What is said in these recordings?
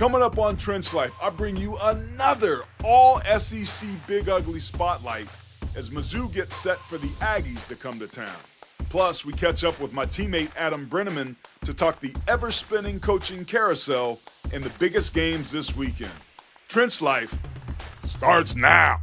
Coming up on Trench Life, I bring you another all-SEC Big Ugly Spotlight as Mizzou gets set for the Aggies to come to town. Plus, we catch up with my teammate Adam Breneman to talk the ever-spinning coaching carousel and the biggest games this weekend. Trench Life starts now.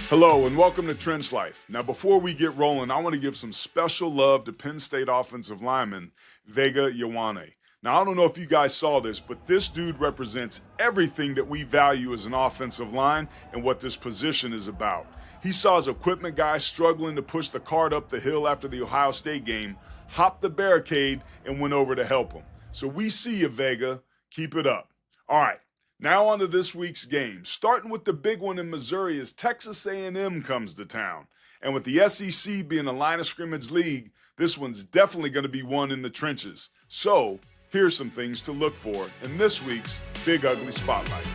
Hello and welcome to Trench Life. Now before we get rolling, I want to give some special love to Penn State offensive lineman Vega Ioane. Now I don't know if you guys saw this, but this dude represents everything that we value as an offensive line and what this position is about. He saw his equipment guy struggling to push the cart up the hill after the Ohio State game, hopped the barricade, and went over to help him. So we see you, Vega. Keep it up. All right. Now on to this week's game, starting with the big one in Missouri as Texas A&M comes to town. And with the SEC being a line of scrimmage league, this one's definitely going to be won in the trenches. So here's some things to look for in this week's Big Ugly Spotlight.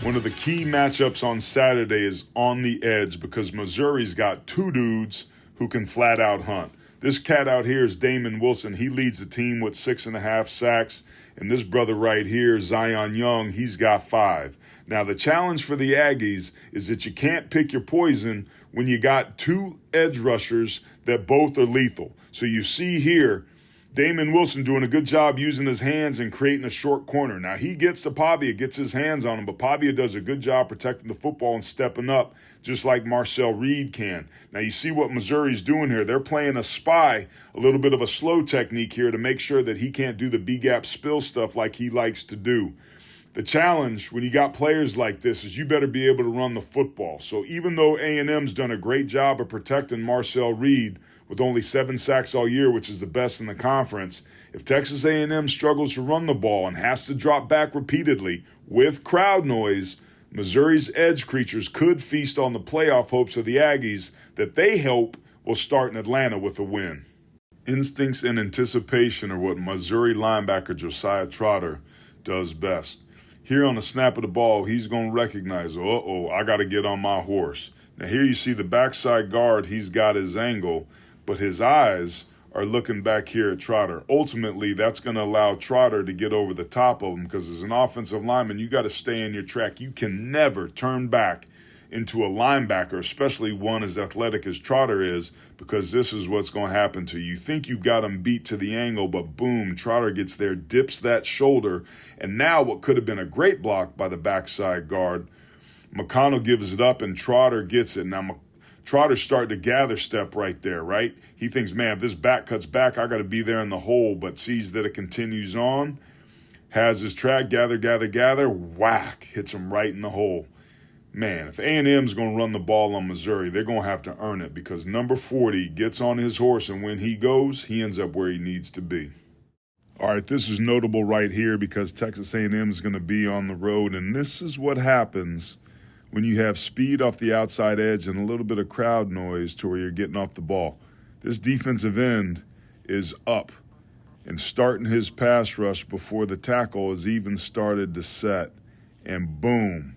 One of the key matchups on Saturday is on the edge because Missouri's got two dudes who can flat out hunt. This cat out here is Damon Wilson. He leads the team with 6.5 sacks. And this brother right here, Zion Young, he's got 5. Now, the challenge for the Aggies is that you can't pick your poison when you got two edge rushers that both are lethal. So you see here, Damon Wilson doing a good job using his hands and creating a short corner. Now, he gets to Pavia, gets his hands on him, but Pavia does a good job protecting the football and stepping up, just like Marcel Reed can. Now, you see what Missouri's doing here. They're playing a spy, a little bit of a slow technique here to make sure that he can't do the B-gap spill stuff like he likes to do. The challenge when you got players like this is you better be able to run the football. So even though A&M's done a great job of protecting Marcel Reed with only 7 sacks all year, which is the best in the conference, if Texas A&M struggles to run the ball and has to drop back repeatedly with crowd noise, Missouri's edge creatures could feast on the playoff hopes of the Aggies that they hope will start in Atlanta with a win. Instincts and anticipation are what Missouri linebacker Josiah Trotter does best. Here on the snap of the ball, he's going to recognize, I got to get on my horse. Now here you see the backside guard, he's got his angle, but his eyes are looking back here at Trotter. Ultimately, that's going to allow Trotter to get over the top of him because as an offensive lineman, you got to stay in your track. You can never turn back into a linebacker, especially one as athletic as Trotter is, because this is what's going to happen to you. You think you've got him beat to the angle, but boom, Trotter gets there, dips that shoulder, and now what could have been a great block by the backside guard, McConnell gives it up and Trotter gets it. Now, Trotter's starting to gather step right there, right? He thinks, man, if this back cuts back, I got to be there in the hole, but sees that it continues on, has his track, gather, whack, hits him right in the hole. Man, if A&M's going to run the ball on Missouri, they're going to have to earn it because number 40 gets on his horse, and when he goes, he ends up where he needs to be. All right, this is notable right here because Texas A&M is going to be on the road, and this is what happens when you have speed off the outside edge and a little bit of crowd noise to where you're getting off the ball. This defensive end is up and starting his pass rush before the tackle has even started to set, and boom.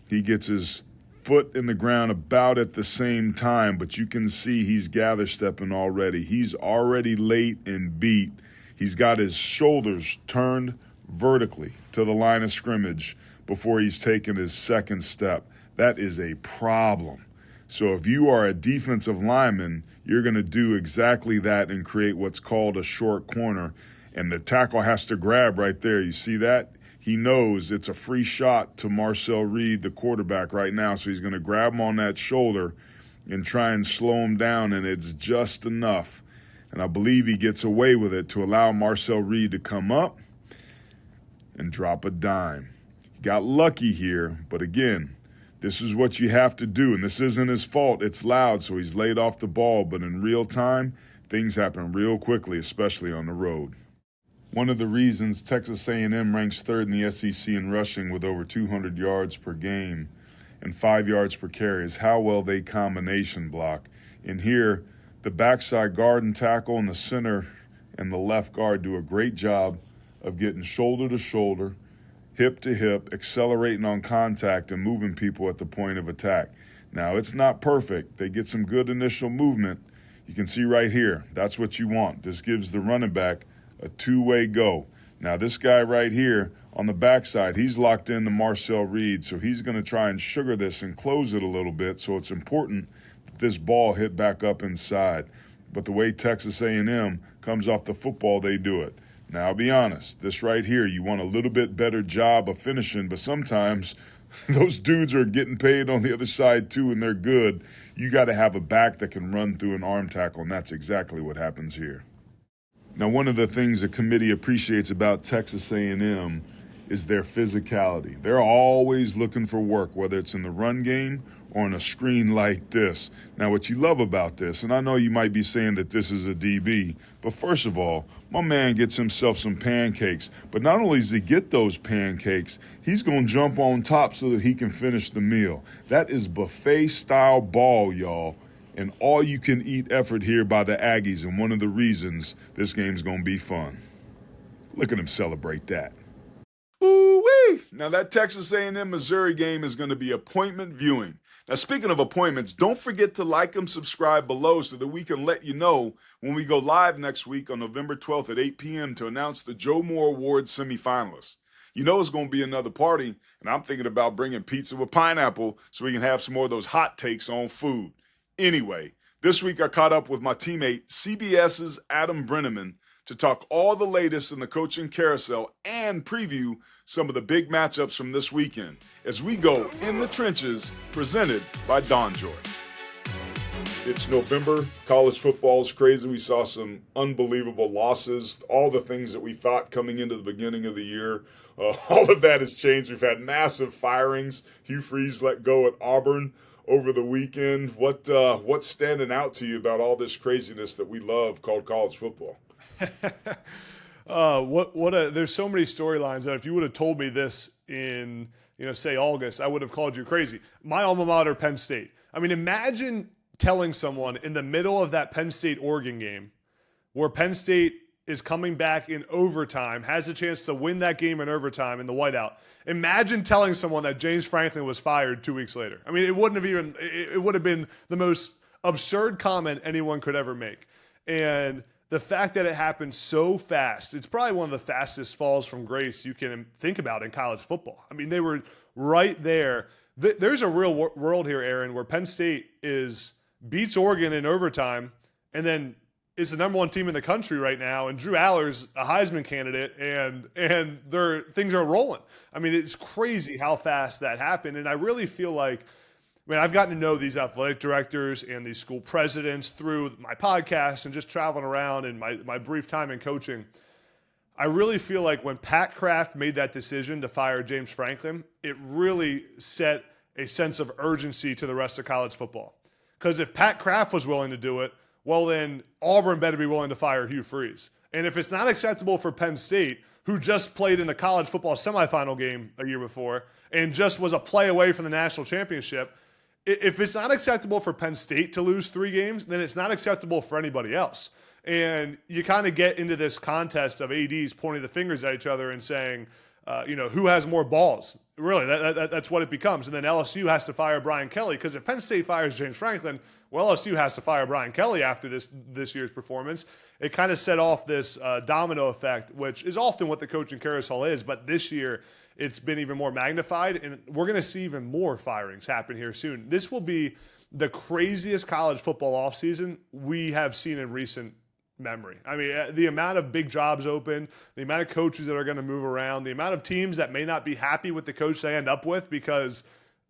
He gets his foot in the ground about at the same time, but you can see he's gather stepping already. He's already late and beat. He's got his shoulders turned vertically to the line of scrimmage before he's taken his second step. That is a problem. So if you are a defensive lineman, you're going to do exactly that and create what's called a short corner. And the tackle has to grab right there. You see that? He knows it's a free shot to Marcel Reed, the quarterback, right now. So he's going to grab him on that shoulder and try and slow him down, and it's just enough. And I believe he gets away with it to allow Marcel Reed to come up and drop a dime. He got lucky here, but again, this is what you have to do, and this isn't his fault. It's loud, so he's laid off the ball, but in real time, things happen real quickly, especially on the road. One of the reasons Texas A&M ranks third in the SEC in rushing with over 200 yards per game and 5 yards per carry is how well they combination block. And here, the backside guard and tackle and the center and the left guard do a great job of getting shoulder to shoulder, hip to hip, accelerating on contact and moving people at the point of attack. Now, it's not perfect. They get some good initial movement, You can see right here, that's what you want. This gives the running back a two-way go. Now this guy right here on the backside, he's locked into Marcel Reed, so he's going to try and sugar this and close it a little bit, so it's important that this ball hit back up inside. But the way Texas A&M comes off the football, they do it. Now, I'll be honest, this right here, you want a little bit better job of finishing, but sometimes those dudes are getting paid on the other side too, and they're good. You got to have a back that can run through an arm tackle, and that's exactly what happens here. Now, one of the things the committee appreciates about Texas A&M is their physicality. They're always looking for work, whether it's in the run game or on a screen like this. Now, what you love about this, and I know you might be saying that this is a DB, but first of all, my man gets himself some pancakes. But not only does he get those pancakes, he's going to jump on top so that he can finish the meal. That is buffet-style ball, y'all. And all-you-can-eat effort here by the Aggies, and one of the reasons this game's going to be fun. Look at him celebrate that. Ooh-wee! Now that Texas A&M Missouri game is going to be appointment viewing. Now speaking of appointments, don't forget to like and subscribe below so that we can let you know when we go live next week on November 12th at 8 p.m. to announce the Joe Moore Award semifinalists. You know it's going to be another party, and I'm thinking about bringing pizza with pineapple so we can have some more of those hot takes on food. Anyway, this week I caught up with my teammate, CBS's Adam Breneman, to talk all the latest in the coaching carousel and preview some of the big matchups from this weekend as we go in the trenches, presented by DonJoy. It's November. College football is crazy. We saw some unbelievable losses. All the things that we thought coming into the beginning of the year, all of that has changed. We've had massive firings. Hugh Freeze let go at Auburn over the weekend. What's standing out to you about all this craziness that we love called college football? There's so many storylines that if you would have told me this in, say August, I would have called you crazy. My alma mater, Penn State. I mean, imagine telling someone in the middle of that Penn State-Oregon game where Penn State is coming back in overtime, has a chance to win that game in overtime in the whiteout. Imagine telling someone that James Franklin was fired 2 weeks later. I mean, it would have been the most absurd comment anyone could ever make. And the fact that it happened so fast, it's probably one of the fastest falls from grace you can think about in college football. I mean, they were right there. There's a real world here, Aaron, where Penn State beats Oregon in overtime and then is the number one team in the country right now, and Drew Aller's a Heisman candidate, and things are rolling. I mean, it's crazy how fast that happened, and I really feel like, I've gotten to know these athletic directors and these school presidents through my podcast and just traveling around and my brief time in coaching. I really feel like when Pat Kraft made that decision to fire James Franklin, it really set a sense of urgency to the rest of college football. Because if Pat Kraft was willing to do it, well, then Auburn better be willing to fire Hugh Freeze. And if it's not acceptable for Penn State, who just played in the college football semifinal game a year before and just was a play away from the national championship, if it's not acceptable for Penn State to lose 3 games, then it's not acceptable for anybody else. And you kind of get into this contest of ADs pointing the fingers at each other and saying, who has more balls? Really, that's what it becomes. And then LSU has to fire Brian Kelly, because if Penn State fires James Franklin, well, LSU has to fire Brian Kelly after this year's performance. It kind of set off this domino effect, which is often what the coaching carousel is. But this year, it's been even more magnified, and we're going to see even more firings happen here soon. This will be the craziest college football offseason we have seen in recent memory. I mean, the amount of big jobs open, the amount of coaches that are going to move around, the amount of teams that may not be happy with the coach they end up with because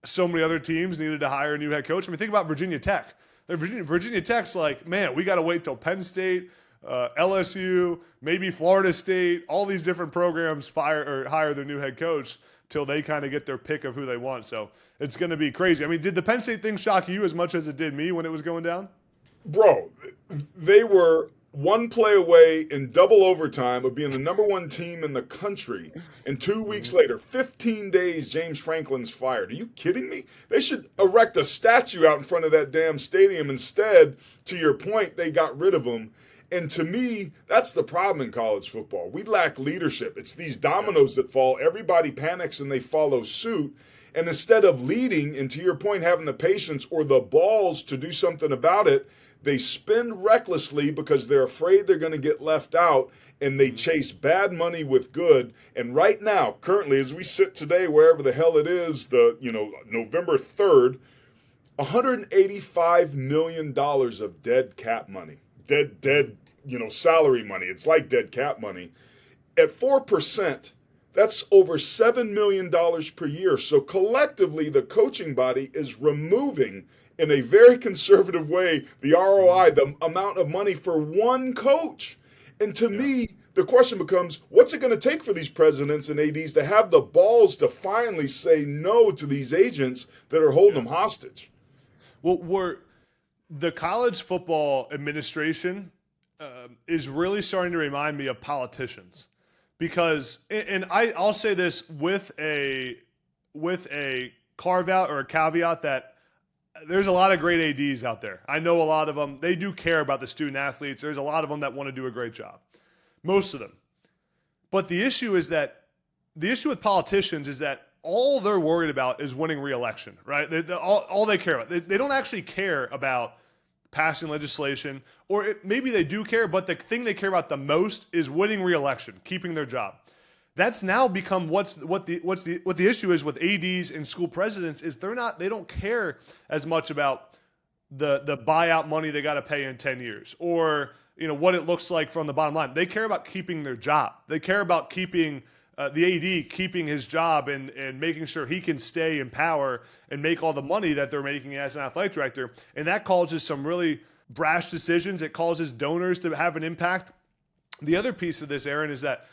so many other teams needed to hire a new head coach. I mean, think about Virginia Tech. Virginia Tech's like, man, we got to wait till Penn State, LSU, maybe Florida State, all these different programs hire their new head coach till they kind of get their pick of who they want. So it's going to be crazy. I mean, did the Penn State thing shock you as much as it did me when it was going down? Bro, they were one play away in double overtime of being the number one team in the country. And 2 weeks later, 15 days, James Franklin's fired. Are you kidding me? They should erect a statue out in front of that damn stadium. Instead, to your point, they got rid of him. And to me, that's the problem in college football. We lack leadership. It's these dominoes that fall. Everybody panics and they follow suit. And instead of leading, and to your point, having the patience or the balls to do something about it, They spend recklessly because they're afraid they're going to get left out, and they chase bad money with good. And right now, currently, as we sit today, wherever the hell it is, November 3rd, $185 million of dead cap money, dead, salary money. It's like dead cap money. At 4%, that's over $7 million per year. So collectively, the coaching body is removing, in a very conservative way, the ROI, the amount of money for one coach. And to me, the question becomes, what's it going to take for these presidents and ADs to have the balls to finally say no to these agents that are holding them hostage? Well, the college football administration is really starting to remind me of politicians, because, and I'll say this with a carve out or a caveat, that there's a lot of great ADs out there. I know a lot of them. They do care about the student athletes. There's a lot of them that want to do a great job. Most of them. But the issue with politicians is that all they're worried about is winning re-election, right? All they care about. They don't actually care about passing legislation, or maybe they do care, but the thing they care about the most is winning re-election, keeping their job. That's now become what the issue is with ADs and school presidents, is they don't care as much about the buyout money they got to pay in 10 years, or what it looks like from the bottom line. They care about keeping their job. They care about keeping the AD keeping his job and making sure he can stay in power and make all the money that they're making as an athletic director. And that causes some really brash decisions. It causes donors to have an impact. The other piece of this, Aaron, is that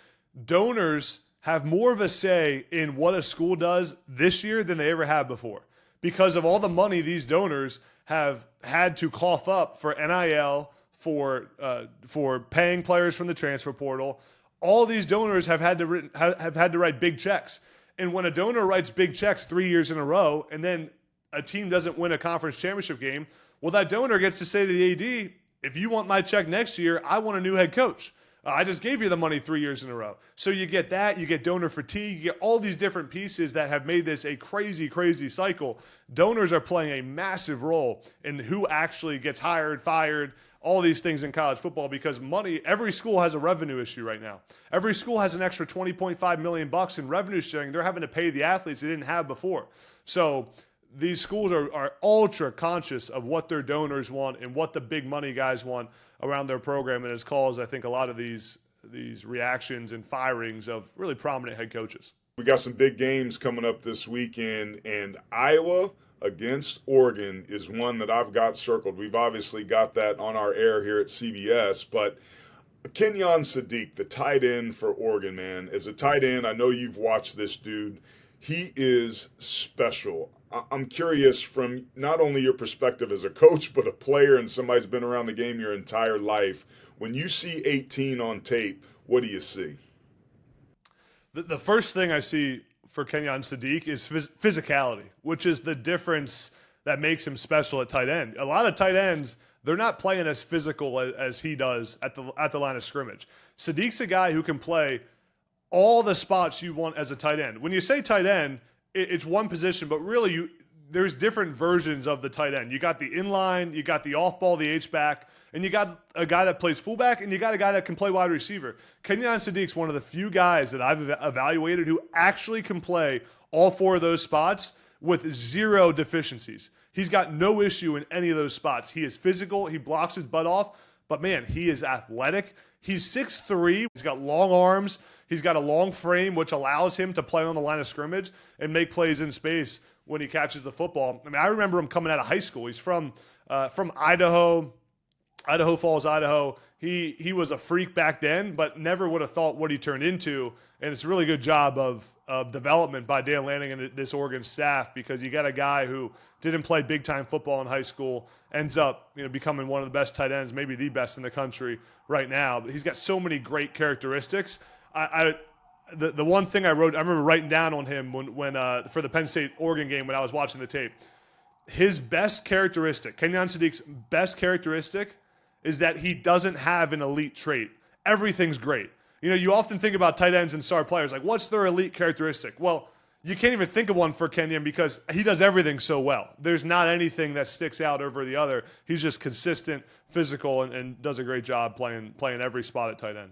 donors have more of a say in what a school does this year than they ever have before, because of all the money these donors have had to cough up for NIL, for paying players from the transfer portal. All these donors have had to write big checks. And when a donor writes big checks 3 years in a row, and then a team doesn't win a conference championship game, well, that donor gets to say to the AD, if you want my check next year, I want a new head coach. I just gave you the money 3 years in a row. So you get that, you get donor fatigue, you get all these different pieces that have made this a crazy, crazy cycle. Donors are playing a massive role in who actually gets hired, fired, all these things in college football, because money, every school has a revenue issue right now. Every school has an extra $20.5 million in revenue sharing they're having to pay the athletes they didn't have before. So these schools are ultra conscious of what their donors want and what the big money guys want around their program, and has caused, I think, a lot of these reactions and firings of really prominent head coaches. We got some big games coming up this weekend, and Iowa against Oregon is one that I've got circled. We've obviously got that on our air here at CBS, but Kenyon Sadiq, the tight end for Oregon, man, as a tight end, I know you've watched this dude. He is special. I'm curious, from not only your perspective as a coach, but a player and somebody who's been around the game your entire life. When you see 18 on tape, what do you see? The first thing I see for Kenyon Sadiq is physicality, which is the difference that makes him special at tight end. A lot of tight ends, they're not playing as physical as he does at the line of scrimmage. Sadiq's a guy who can play all the spots you want as a tight end. When you say tight end, it's one position, but really there's different versions of the tight end. You got the inline, you got the off ball, the H-back, and you got a guy that plays fullback, and you got a guy that can play wide receiver. Kenyon Sadiq's one of the few guys that I've evaluated who actually can play all four of those spots with zero deficiencies. He's got no issue in any of those spots. He is physical. He blocks his butt off, but man, he is athletic. He's 6'3". He's got long arms. He's got a long frame, which allows him to play on the line of scrimmage and make plays in space when he catches the football. I mean, I remember him coming out of high school. He's from Idaho Falls, Idaho. He was a freak back then, but never would have thought what he turned into. And it's a really good job of development by Dan Lanning and this Oregon staff, because you got a guy who didn't play big time football in high school, ends up becoming one of the best tight ends, maybe the best in the country right now. But he's got so many great characteristics. The one thing I remember writing down on him when for the Penn State Oregon game when I was watching the tape. His best characteristic, Kenyon Sadiq's best characteristic, is that he doesn't have an elite trait. Everything's great. You often think about tight ends and star players, like, what's their elite characteristic? Well, you can't even think of one for Kenyon because he does everything so well. There's not anything that sticks out over the other. He's just consistent, physical, and does a great job playing every spot at tight end.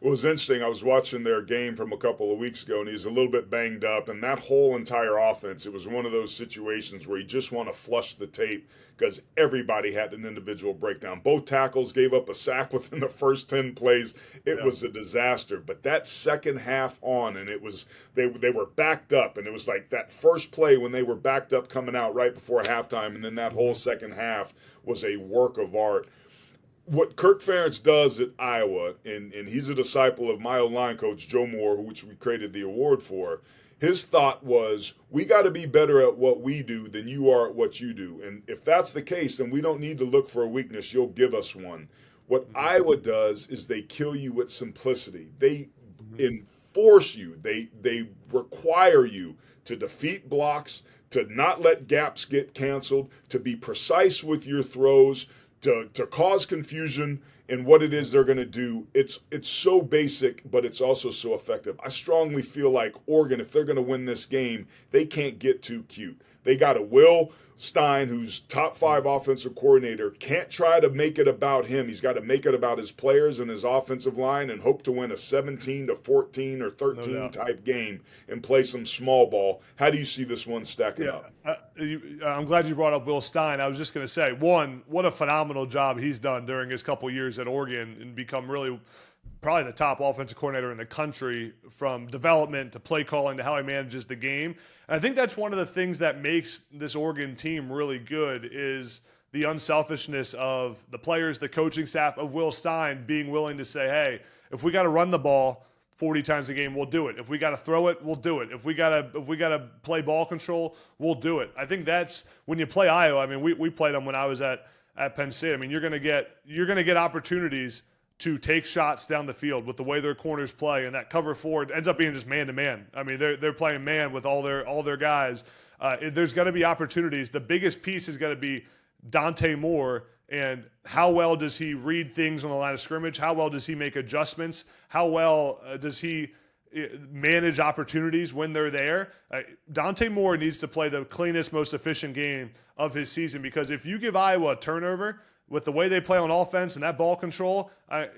Well, it was interesting. I was watching their game from a couple of weeks ago, and he was a little bit banged up. And that whole entire offense, it was one of those situations where you just want to flush the tape because everybody had an individual breakdown. Both tackles gave up a sack within the first 10 plays. It was a disaster. But that second half on, and it was they were backed up, and it was like that first play when they were backed up coming out right before halftime, and then that whole second half was a work of art. What Kirk Ferentz does at Iowa, and he's a disciple of my O-line coach, Joe Moore, which we created the award for, his thought was, we got to be better at what we do than you are at what you do. And if that's the case, then we don't need to look for a weakness. You'll give us one. What Iowa does is they kill you with simplicity. They enforce you. They require you to defeat blocks, to not let gaps get canceled, to be precise with your throws, to cause confusion in what it is they're going to do. It's so basic, but it's also so effective. I strongly feel like Oregon, if they're going to win this game, they can't get too cute. They got a Will Stein, who's top 5 offensive coordinator, can't try to make it about him. He's got to make it about his players and his offensive line and hope to win a 17-14 or 13 type game and play some small ball. How do you see this one stacking up? I'm glad you brought up Will Stein. I was just going to say, one, what a phenomenal job he's done during his couple years at Oregon and become really probably the top offensive coordinator in the country, from development to play calling to how he manages the game. And I think that's one of the things that makes this Oregon team really good is the unselfishness of the players, the coaching staff, of Will Stein being willing to say, hey, if we got to run the ball 40 times a game, we'll do it. If we got to throw it, we'll do it. If we got to play ball control, we'll do it. I think that's when you play Iowa. I mean, we played them when I was at Penn State. I mean, you're going to get opportunities to take shots down the field with the way their corners play, and that cover four ends up being just man to man. I mean, they're playing man with all their guys. There's going to be opportunities. The biggest piece is going to be Dante Moore, and how well does he read things on the line of scrimmage? How well does he make adjustments? How well does he manage opportunities when they're there? Dante Moore needs to play the cleanest, most efficient game of his season, because if you give Iowa a turnover with the way they play on offense and that ball control,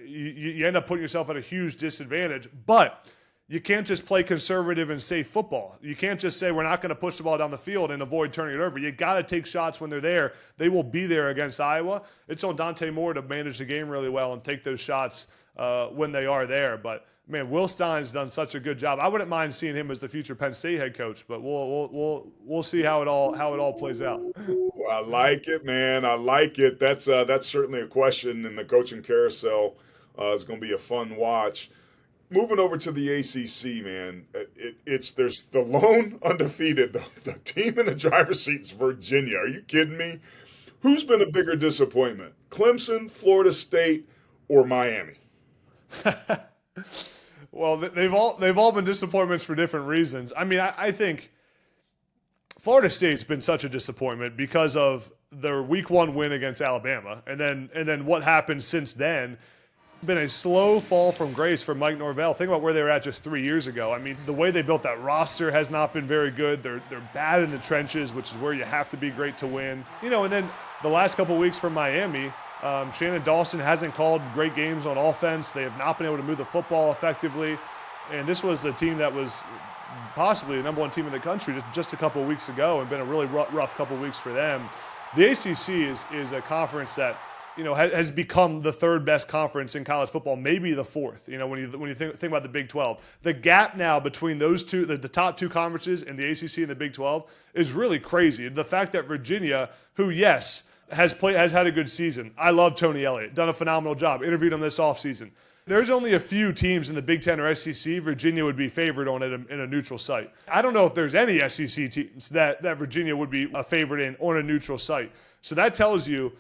you end up putting yourself at a huge disadvantage. But you can't just play conservative and safe football. You can't just say we're not going to push the ball down the field and avoid turning it over. You got to take shots when they're there. They will be there against Iowa. It's on Dante Moore to manage the game really well and take those shots when they are there. But man, Will Stein's done such a good job. I wouldn't mind seeing him as the future Penn State head coach, but we'll see how it all plays out. I like it, man. I like it. That's certainly a question in the coaching carousel. It's going to be a fun watch. Moving over to the ACC, man, there's the lone undefeated, the team in the driver's seat is Virginia. Are you kidding me? Who's been a bigger disappointment, Clemson, Florida State, or Miami? Well, they've all been disappointments for different reasons. I mean, I think Florida State's been such a disappointment because of their Week 1 win against Alabama, and then what happened since then. Been a slow fall from grace for Mike Norvell. Think about where they were at just 3 years ago. I mean, the way they built that roster has not been very good. They're bad in the trenches, which is where you have to be great to win. And then the last couple of weeks for Miami, Shannon Dawson hasn't called great games on offense. They have not been able to move the football effectively. And this was a team that was possibly the number 1 team in the country just a couple of weeks ago, and been a really rough couple of weeks for them. The ACC is a conference that has become the 3rd best conference in college football, maybe the 4th. When you think about the Big 12, the gap now between those two, the top 2 conferences in the ACC and the Big 12, is really crazy. The fact that Virginia, who has had a good season, I love Tony Elliott, done a phenomenal job, interviewed him this offseason. There's only a few teams in the Big 10 or SEC Virginia would be favored on in a neutral site. I don't know if there's any SEC teams that Virginia would be a favorite in on a neutral site. So that tells you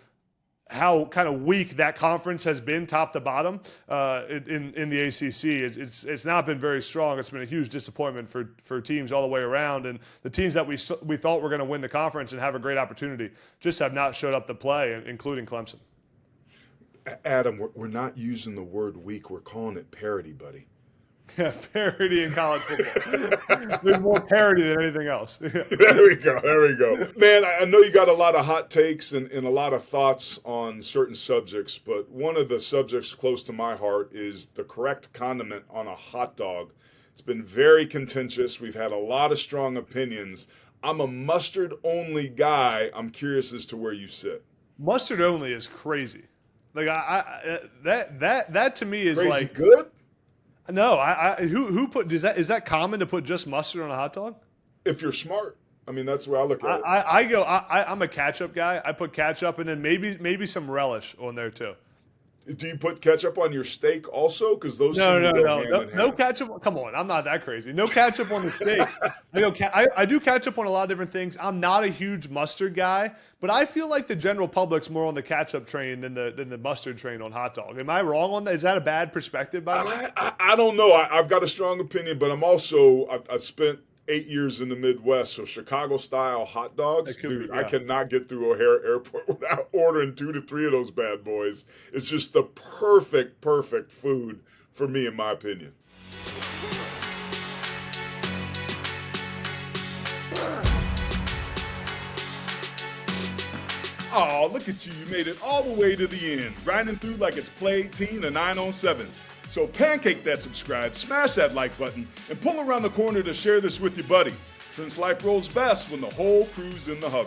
how kind of weak that conference has been top to bottom in the ACC. It's not been very strong. It's been a huge disappointment for teams all the way around. And the teams that we thought were going to win the conference and have a great opportunity just have not showed up to play, including Clemson. Adam, we're not using the word weak. We're calling it parity, buddy. Yeah, parody in college football. There's more parody than anything else. There we go. There we go. Man, I know you got a lot of hot takes and a lot of thoughts on certain subjects, but one of the subjects close to my heart is the correct condiment on a hot dog. It's been very contentious. We've had a lot of strong opinions. I'm a mustard-only guy. I'm curious as to where you sit. Mustard only is crazy. Like that to me is Crazy like good? no. Who put is that common to put just mustard on a hot dog? If you're smart. I mean, that's the way I look at it. I'm a ketchup guy. I put ketchup and then maybe some relish on there too. Do you put ketchup on your steak also? Because those No ketchup. Come on, I'm not that crazy. No ketchup on the steak. I do ketchup on a lot of different things. I'm not a huge mustard guy, but I feel like the general public's more on the ketchup train than the mustard train on hot dog. Am I wrong on that? Is that a bad perspective by the way? I don't know. I've got a strong opinion, but I spent 8 years in the Midwest, so Chicago-style hot dogs, dude, I cannot get through O'Hare Airport without ordering 2 to 3 of those bad boys. It's just the perfect food for me, in my opinion. Oh, look at you. You made it all the way to the end, grinding through like it's play 18 or 9 on 7. So pancake that subscribe, smash that like button, and pull around the corner to share this with your buddy, since life rolls best when the whole crew's in the huddle.